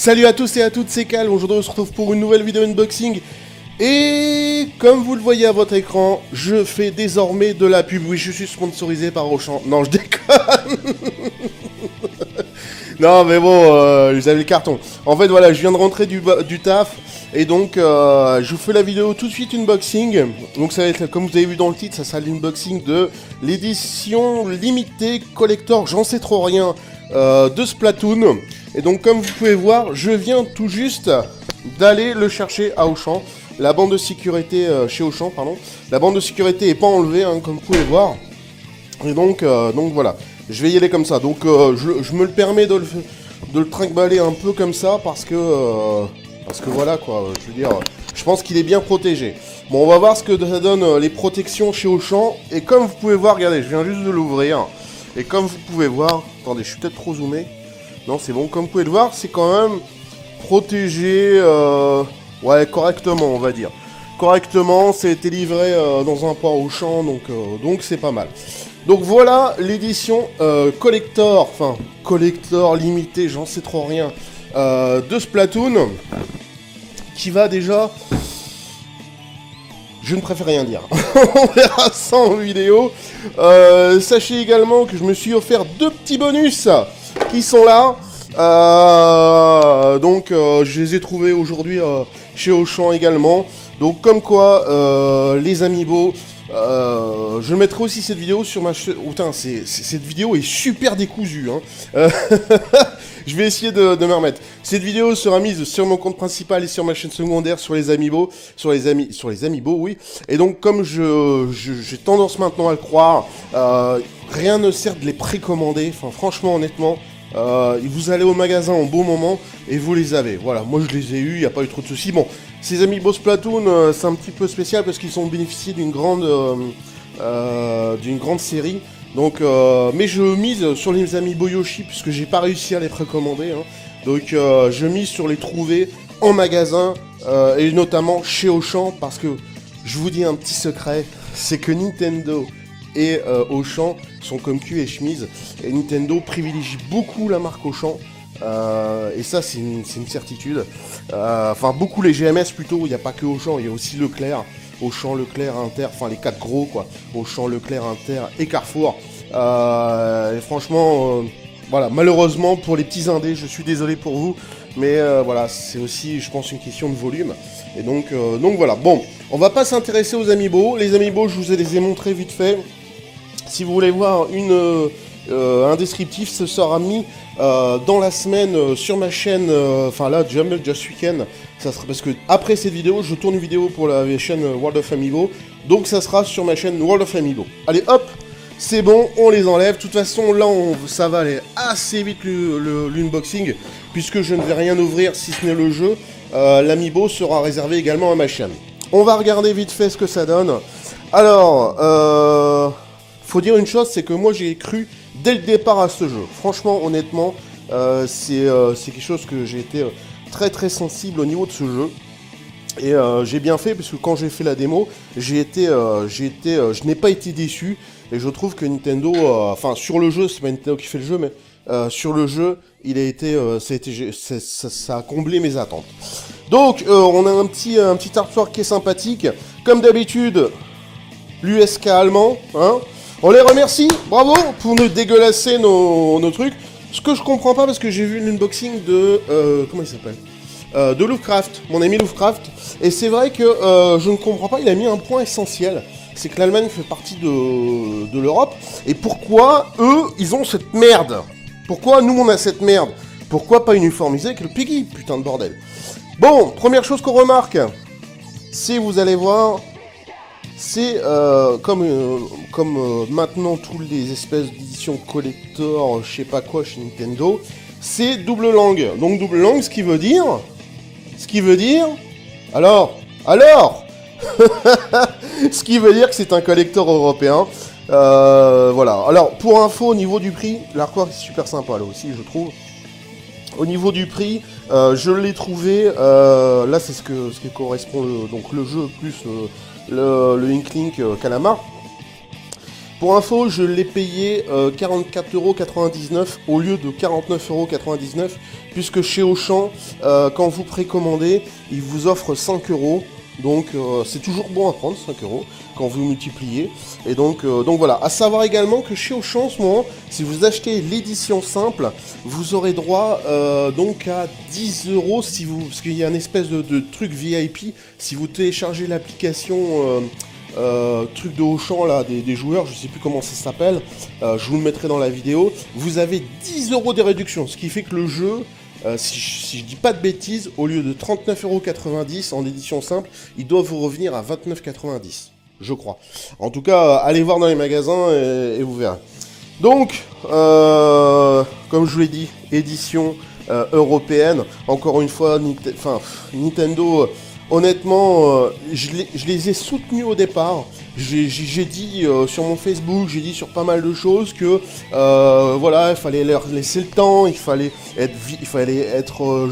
Salut à tous et à toutes, c'est Cal, aujourd'hui on se retrouve pour une nouvelle vidéo unboxing. Et comme vous le voyez à votre écran, je fais désormais de la pub. Oui, je suis sponsorisé par Auchan. Non, je déconne. Non mais bon, vous avez le carton. En fait voilà, je viens de rentrer du taf. Et donc je vous fais la vidéo tout de suite unboxing. Donc ça va être, comme vous avez vu dans le titre, ça sera l'unboxing de l'édition limitée collector, j'en sais trop rien, de Splatoon. Et donc comme vous pouvez voir, je viens tout juste d'aller le chercher à Auchan. La bande de sécurité chez Auchan, pardon. La bande de sécurité est pas enlevée, hein, comme vous pouvez voir. Et donc voilà, je vais y aller comme ça. Donc je me le permets de le trinque-baller un peu comme ça parce que voilà quoi, je veux dire, je pense qu'il est bien protégé. Bon, on va voir ce que ça donne les protections chez Auchan. Et comme vous pouvez voir, regardez, je viens juste de l'ouvrir. Et comme vous pouvez voir, attendez, je suis peut-être trop zoomé. Non, c'est bon, comme vous pouvez le voir, c'est quand même protégé, ouais, correctement, on va dire. Correctement, ça a été livré dans un port Auchan, donc c'est pas mal. Donc voilà l'édition collector, enfin collector limité, j'en sais trop rien, de Splatoon, qui va déjà... Je ne préfère rien dire. On verra ça en vidéo. Sachez également que je me suis offert 2 petits bonus qui sont là. Je les ai trouvés aujourd'hui chez Auchan également. Donc comme quoi, les amiibo, je mettrai aussi cette vidéo sur ma chaîne. Oh, putain, cette vidéo est super décousue. Hein. Je vais essayer de me remettre. Cette vidéo sera mise sur mon compte principal et sur ma chaîne secondaire sur les amiibo. Sur les amiibo, oui. Et donc, comme j'ai tendance maintenant à le croire, rien ne sert de les précommander. Enfin, franchement, honnêtement, vous allez au magasin en bon moment et vous les avez. Voilà, moi je les ai eus, il n'y a pas eu trop de soucis. Bon, ces amiibo Splatoon, c'est un petit peu spécial parce qu'ils ont bénéficié d'une grande série. Donc, mais je mise sur les amiibo Yoshi puisque j'ai pas réussi à les précommander. Hein. Donc, je mise sur les trouver en magasin et notamment chez Auchan parce que je vous dis un petit secret, c'est que Nintendo et Auchan sont comme cul et chemise. Et Nintendo privilégie beaucoup la marque Auchan. Et ça, c'est une certitude. Enfin, beaucoup les GMS plutôt. Il n'y a pas que Auchan, il y a aussi Leclerc. Auchan, Leclerc, Inter, enfin les 4 gros quoi. Auchan, Leclerc, Inter et Carrefour. Et franchement, voilà, malheureusement pour les petits indés, je suis désolé pour vous. Mais voilà, c'est aussi, je pense, une question de volume. Et donc voilà. Bon, on va pas s'intéresser aux amiibo. Les amiibo, je vous les ai montrés vite fait. Si vous voulez voir un descriptif, ce sera mis dans la semaine sur ma chaîne, enfin là, Just Weekend. Ça sera, parce que après cette vidéo, je tourne une vidéo pour la chaîne World of Amiibo. Donc ça sera sur ma chaîne World of Amiibo. Allez hop, c'est bon, on les enlève. De toute façon, là, ça va aller assez vite l'unboxing, puisque je ne vais rien ouvrir si ce n'est le jeu. L'Amiibo sera réservé également à ma chaîne. On va regarder vite fait ce que ça donne. Alors, faut dire une chose, c'est que moi j'ai cru dès le départ à ce jeu. Franchement, honnêtement, c'est quelque chose que j'ai été très très sensible au niveau de ce jeu. Et j'ai bien fait parce que quand j'ai fait la démo, je n'ai pas été déçu. Et je trouve que Nintendo, enfin sur le jeu, c'est pas Nintendo qui fait le jeu, mais sur le jeu, ça a comblé mes attentes. Donc on a un petit artwork qui est sympathique. Comme d'habitude, l'USK allemand, hein. On les remercie, bravo, pour nous dégueulasser nos trucs. Ce que je comprends pas, parce que j'ai vu l'unboxing de... comment il s'appelle de Lovecraft, mon ami Lovecraft. Et c'est vrai que je ne comprends pas, il a mis un point essentiel. C'est que l'Allemagne fait partie de l'Europe. Et pourquoi, eux, ils ont cette merde? Pourquoi nous, on a cette merde? Pourquoi pas uniformiser avec le Piggy, putain de bordel? Bon, première chose qu'on remarque, c'est, vous allez voir... C'est comme maintenant toutes les espèces d'éditions collector, je sais pas quoi chez Nintendo, c'est double langue. Donc double langue, ce qui veut dire, alors, ce qui veut dire que c'est un collector européen. Voilà. Alors pour info, au niveau du prix, l'artwork est super sympa là aussi, je trouve. Au niveau du prix, je l'ai trouvé. Là, c'est ce qui correspond donc le jeu plus le Inklink Calamar. Pour info, je l'ai payé 44,99€ au lieu de 49,99€, puisque chez Auchan, quand vous précommandez, ils vous offrent 5€. Donc c'est toujours bon à prendre, 5€ quand vous multipliez. Et donc voilà. À savoir également que chez Auchan en ce moment, si vous achetez l'édition simple, vous aurez droit donc à 10€ si vous, parce qu'il y a une espèce de truc VIP. Si vous téléchargez l'application truc de Auchan là, des joueurs, je sais plus comment ça s'appelle, je vous le mettrai dans la vidéo. Vous avez 10€ de réduction, ce qui fait que le jeu, si je dis pas de bêtises, au lieu de 39,90€ en édition simple, il doit vous revenir à 29,90€, je crois. En tout cas, allez voir dans les magasins et vous verrez. Donc, comme je vous l'ai dit, édition européenne. Encore une fois, Nintendo, honnêtement, je les ai soutenus au départ. J'ai dit sur mon Facebook, j'ai dit sur pas mal de choses que voilà, il fallait leur laisser le temps, il fallait être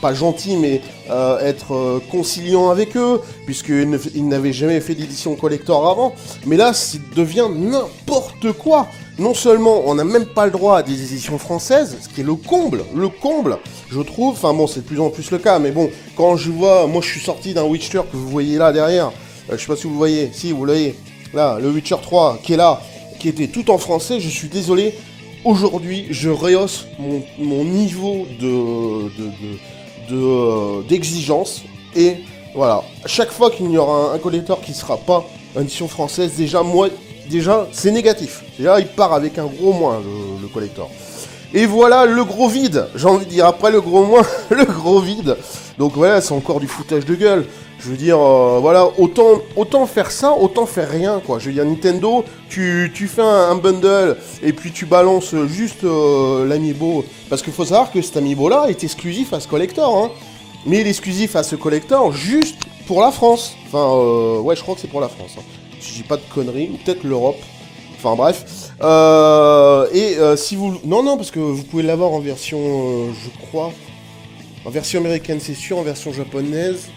pas gentil, mais être conciliant avec eux, puisqu'ils n'avaient jamais fait d'édition collector avant. Mais là, ça devient n'importe quoi. Non seulement on n'a même pas le droit à des éditions françaises, ce qui est le comble, je trouve. Enfin bon, c'est de plus en plus le cas, mais bon, quand je vois, moi je suis sorti d'un Witcher que vous voyez là derrière, je sais pas si vous voyez, si vous voyez, là, le Witcher 3 qui est là, qui était tout en français, je suis désolé. Aujourd'hui, je rehausse mon niveau d'exigence. Et voilà, chaque fois qu'il y aura un collector qui ne sera pas en édition française, déjà, c'est négatif. Déjà, il part avec un gros moins, le collector. Et voilà le gros vide, j'ai envie de dire, après le gros moins, le gros vide. Donc voilà, c'est encore du foutage de gueule. Je veux dire, voilà, autant faire ça, autant faire rien, quoi. Je veux dire, Nintendo, tu fais un bundle, et puis tu balances juste l'amiibo. Parce qu'il faut savoir que cet amiibo-là est exclusif à ce collector, hein. Mais il est exclusif à ce collector juste pour la France. Enfin, ouais, je crois que c'est pour la France, hein. Si je dis pas de conneries, ou peut-être l'Europe. Enfin bref. Si vous... Non, parce que vous pouvez l'avoir en version, je crois... En version américaine, c'est sûr, en version japonaise...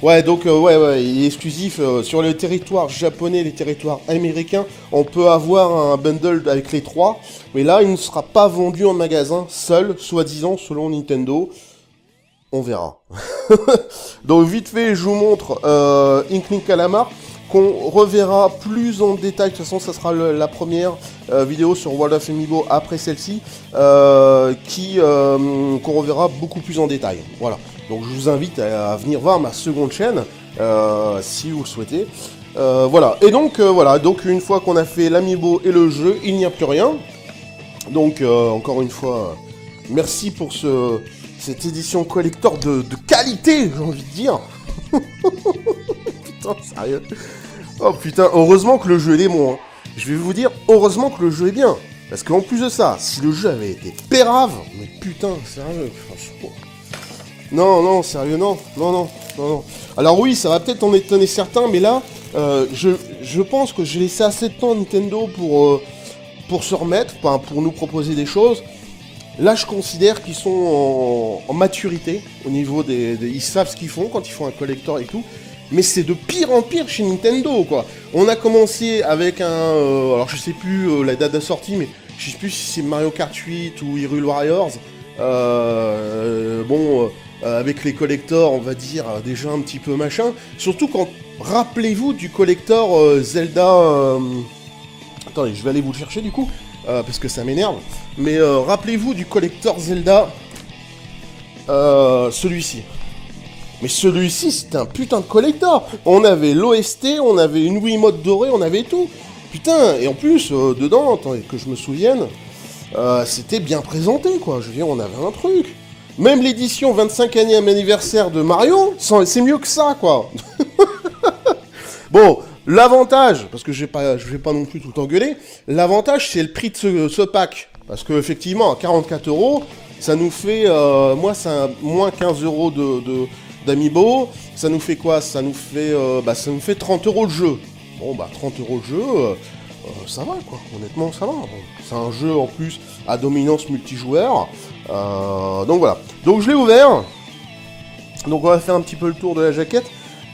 Ouais, donc, ouais, il est exclusif sur le territoire japonais et les territoires américains. On peut avoir un bundle avec les trois, mais là, il ne sera pas vendu en magasin seul, soi-disant, selon Nintendo. On verra. Donc, vite fait, je vous montre Inkling Calamar, qu'on reverra plus en détail. De toute façon, ça sera la première vidéo sur World of Amiibo après celle-ci, qu'on reverra beaucoup plus en détail. Voilà. Donc je vous invite à venir voir ma seconde chaîne, si vous le souhaitez. Voilà, et donc voilà, donc une fois qu'on a fait l'amiibo et le jeu, il n'y a plus rien. Donc encore une fois, merci pour cette édition collector de qualité, j'ai envie de dire. Putain, sérieux. Oh putain, heureusement que le jeu est bon, hein. Je vais vous dire, heureusement que le jeu est bien. Parce qu'en plus de ça, si le jeu avait été pérave, mais putain, sérieux, franchement... Non, sérieux, non. Alors oui, ça va peut-être en étonner certains, mais là, je pense que j'ai laissé assez de temps à Nintendo pour se remettre, pour nous proposer des choses. Là, je considère qu'ils sont en maturité au niveau ils savent ce qu'ils font quand ils font un collector et tout. Mais c'est de pire en pire chez Nintendo, quoi. On a commencé avec alors je sais plus la date de sortie, mais je sais plus si c'est Mario Kart 8 ou Hyrule Warriors. Avec les collectors, on va dire, déjà un petit peu machin. Surtout quand... Rappelez-vous du collector Zelda... Attendez, je vais aller vous le chercher du coup, parce que ça m'énerve. Mais rappelez-vous du collector Zelda... celui-ci. Mais celui-ci, c'était un putain de collector. On avait l'OST, on avait une Wiimote dorée, on avait tout. Putain, et en plus, dedans, attendez, que je me souvienne... c'était bien présenté, quoi. Je veux dire, on avait un truc. Même l'édition 25e anniversaire de Mario, c'est mieux que ça, quoi. Bon, l'avantage, parce que je vais pas non plus tout engueuler, l'avantage, c'est le prix de ce pack. Parce que effectivement, à 44€, ça nous fait, ça moins 15€ d'amiibo. Ça nous fait quoi? Ça nous fait 30€ le jeu. Bon, 30€ le jeu... ça va, quoi, honnêtement ça va. Bon, c'est un jeu en plus à dominance multijoueur. Donc voilà. Donc je l'ai ouvert. Donc on va faire un petit peu le tour de la jaquette.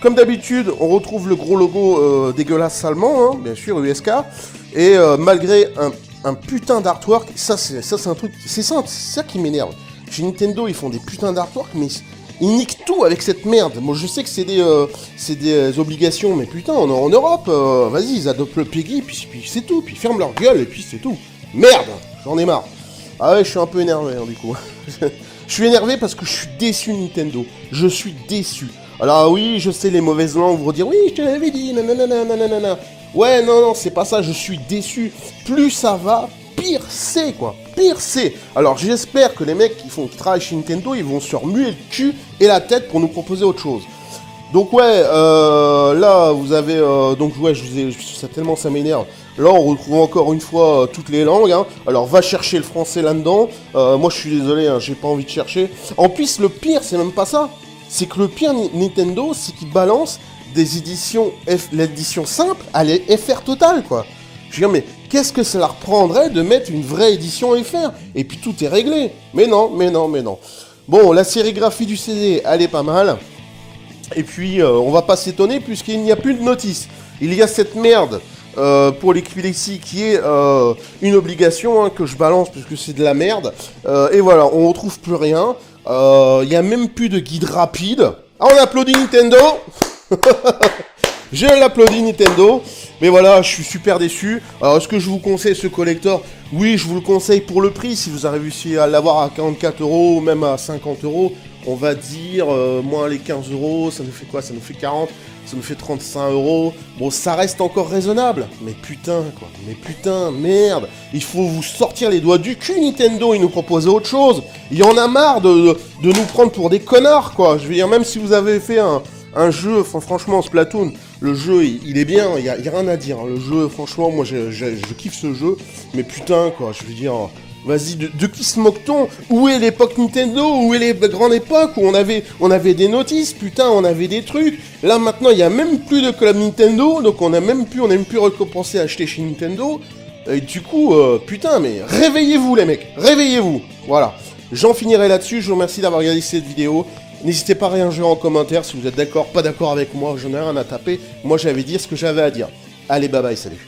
Comme d'habitude, on retrouve le gros logo dégueulasse allemand, hein, bien sûr, USK. Et malgré un putain d'artwork, ça c'est un truc, c'est ça qui m'énerve. Chez Nintendo, ils font des putains d'artwork, mais ils niquent tout avec cette merde. Moi, je sais que c'est des obligations, mais putain, en Europe, vas-y, ils adoptent le PEGI, puis c'est tout, puis ils ferment leur gueule, et puis c'est tout. Merde, j'en ai marre. Ah ouais, je suis un peu énervé, hein, du coup. Je suis énervé parce que je suis déçu Nintendo. Je suis déçu. Alors oui, je sais, les mauvaises langues vont dire, oui, je te l'avais dit, nanana. Ouais, non, c'est pas ça, je suis déçu. Plus ça va, pire c'est, quoi. Pire c'est. Alors j'espère que les mecs qui travaillent chez Nintendo, ils vont se remuer le cul et la tête pour nous proposer autre chose. Donc ouais, là, vous avez... donc ouais, ça tellement ça m'énerve. Là, on retrouve encore une fois toutes les langues. Hein. Alors, va chercher le français là-dedans. Moi, je suis désolé, hein, j'ai pas envie de chercher. En plus, le pire, c'est même pas ça. C'est que le pire Nintendo, c'est qu'ils balancent des éditions... l'édition simple à les FR total, quoi. Je veux dire, mais qu'est-ce que ça leur prendrait de mettre une vraie édition FR? Et puis, tout est réglé. Mais non. Bon, la sérigraphie du CD, elle est pas mal. Et puis, on va pas s'étonner puisqu'il n'y a plus de notice. Il y a cette merde pour l'épilepsie qui est une obligation hein, que je balance puisque c'est de la merde. Et voilà, on retrouve plus rien. Il n'y a même plus de guide rapide. Ah, on applaudit Nintendo. Je l'applaudis Nintendo. Mais voilà, je suis super déçu. Alors, est-ce que je vous conseille ce collector? Oui, je vous le conseille pour le prix. Si vous avez réussi à l'avoir à 44 € ou même à 50 €, on va dire, moins les 15 €, ça nous fait quoi? Ça nous fait 40, ça nous fait 35 €. Bon, ça reste encore raisonnable. Mais putain, quoi. Mais putain, merde. Il faut vous sortir les doigts du cul, Nintendo. Ils nous proposent autre chose. Il y en a marre de nous prendre pour des connards, quoi. Je veux dire, même si vous avez fait un jeu, franchement, Splatoon, le jeu, il est bien, il y a rien à dire. Hein. Le jeu, franchement, moi, je kiffe ce jeu. Mais putain, quoi, je veux dire... Vas-y, de qui se moque-t-on? Où est l'époque Nintendo? Où est les grandes époques où on avait des notices, putain, on avait des trucs. Là, maintenant, il n'y a même plus de club Nintendo, donc on n'a même plus récompensé à acheter chez Nintendo. Et du coup, putain, mais réveillez-vous, les mecs, réveillez-vous. Voilà, j'en finirai là-dessus, je vous remercie d'avoir regardé cette vidéo. N'hésitez pas à réagir en commentaire si vous êtes d'accord, pas d'accord avec moi, j'en ai rien à taper. Moi, j'avais dit ce que j'avais à dire. Allez, bye bye, salut.